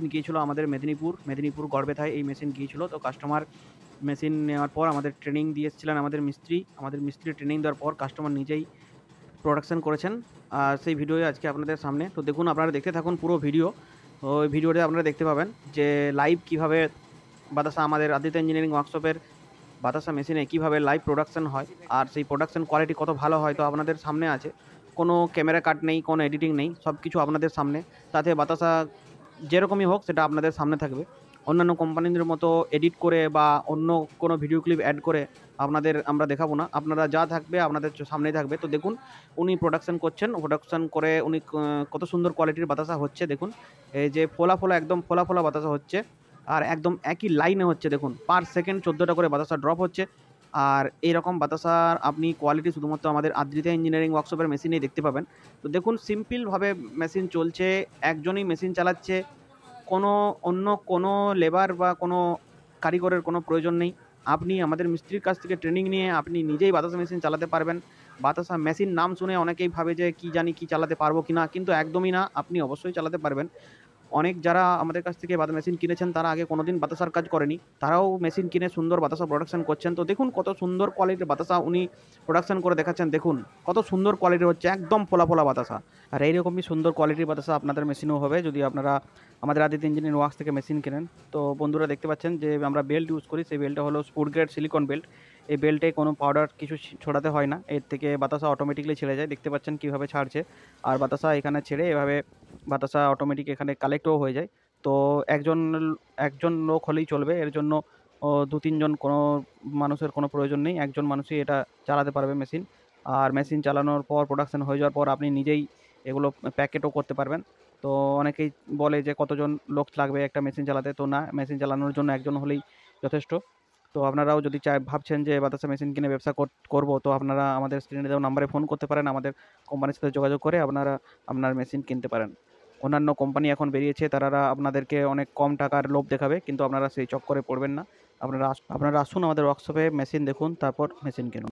Machine গিয়েছিলো আমাদের মেদিনীপুর গড়বেতায় এই মেশিন গিয়েছিলো। তো কাস্টমার মেশিন নেওয়ার পর আমাদের ট্রেনিং দিয়ে এসেছিলেন আমাদের মিস্ত্রি ট্রেনিং দেওয়ার পর কাস্টমার নিজেই প্রোডাকশন করেছেন। আর সেই ভিডিও আজকে আপনাদের সামনে। তো দেখুন, আপনারা দেখতে থাকুন পুরো ভিডিও। তো ওই ভিডিওতে আপনারা দেখতে পাবেন যে লাইভ কীভাবে বাতাসা আমাদের আদিত্য ইঞ্জিনিয়ারিং ওয়ার্কশপের বাতাসা মেশিনে কীভাবে লাইভ প্রোডাকশন হয় আর সেই প্রোডাকশন কোয়ালিটি কত ভালো হয়। তো আপনাদের সামনে আছে, কোনো ক্যামেরা কাট নেই, কোনো এডিটিং নেই, সব কিছু আপনাদের সামনে। তাতে বাতাসা যেরকমই হোক সেটা আপনাদের সামনে থাকবে। অন্যান্য কোম্পানিদের মতো এডিট করে বা অন্য কোনো ভিডিও ক্লিপ অ্যাড করে আমরা দেখাবো না। আপনারা যা থাকবে আপনাদের সামনেই থাকবে। তো দেখুন, উনি প্রোডাকশন করে উনি কত সুন্দর কোয়ালিটির বাতাসা হচ্ছে। দেখুন, এই যে একদম ফোলা বাতাসা হচ্ছে আর একদম একই লাইনে হচ্ছে। দেখুন, পার সেকেন্ড 14টা করে বাতাসা ড্রপ হচ্ছে। আর এইরকম বাতাসার আপনি কোয়ালিটি শুধুমাত্র আমাদের আদ্রিতা ইঞ্জিনিয়ারিং ওয়ার্কশপের মেশিনেই দেখতে পাবেন। তো দেখুন, সিম্পলভাবে মেশিন চলছে, একজনই মেশিন চালাচ্ছে, অন্য কোনো লেবার বা কোনো কারিগরের কোনো প্রয়োজন নেই। আপনি আমাদের মিস্ত্রির কাছ থেকে ট্রেনিং নিয়ে আপনি নিজেই বাতাসা মেশিন চালাতে পারবেন। বাতাসা মেশিন নাম শুনে অনেকেই ভাবে যে কি চালাতে পারবো কিনা, কিন্তু একদমই না, আপনি অবশ্যই চালাতে পারবেন। অনেক যারা আমাদের কাছ থেকে মেশিন কিনেছেন তারা আগে কোনোদিন বাতাসার কাজ করেনি, তারাও মেশিন কিনে সুন্দর বাতাসা প্রোডাকশন করছেন। তো দেখুন কত সুন্দর কোয়ালিটির বাতাসা উনি প্রোডাকশন করে দেখাচ্ছেন। দেখুন কত সুন্দর কোয়ালিটির হচ্ছে, একদম ফোলা বাতাসা। আর এইরকমই সুন্দর কোয়ালিটির বাতাসা আপনাদের মেশিনেও হবে যদি আপনারা আমাদের আদিত্য ইঞ্জিনিয়ারিং ওয়ার্কস থেকে মেশিন কেনেন। তো বন্ধুরা দেখতে পাচ্ছেন যে আমরা বেল্ট ইউজ করি, সেই বেল্টটা হলো স্পুড গ্রেড সিলিকন বেল্ট। এই বেল্টে কোনো পাউডার কিছু ছড়াতে হয় না, এর থেকে বাতাসা অটোমেটিকলি ছেড়ে যায়। দেখতে পাচ্ছেন কীভাবে ছাড়ছে, আর বাতাসা এখানে ছেড়ে এভাবে বাতাসা অটোমেটিক এখানে কালেক্টও হয়ে যায়। তো একজন লোক হলেই চলবে, এর জন্য 2-3 জন কোনো মানুষের কোনো প্রয়োজন নেই। একজন মানুষই এটা চালাতে পারবে মেশিন। আর মেশিন চালানোর পর প্রোডাকশন হয়ে যাওয়ার পর আপনি নিজেই এগুলো প্যাকেটও করতে পারবেন। তো অনেকেই বলে যে কতজন লোক লাগবে একটা মেশিন চালাতে, তো না, মেশিন চালানোর জন্য একজন হলেই যথেষ্ট। তো আপনারাও যদি ভাবছেন যে বাতাসা মেশিন কিনে ব্যবসা করব, তো আপনারা আমাদের স্ক্রিনে দেওয়া নাম্বারে ফোন করতে পারেন, আমাদের কোম্পানির সাথে যোগাযোগ করে আপনারা আপনার মেশিন কিনতে পারেন। অন্যান্য কোম্পানি এখন বেরিয়েছে, তারা আপনাদেরকে অনেক কম টাকার লোভ দেখাবে, কিন্তু আপনারা সেই চক্করে পড়বেন না। আপনারা আসুন আমাদের ওয়ার্কশপে, মেশিন দেখুন, তারপর মেশিন কিনুন।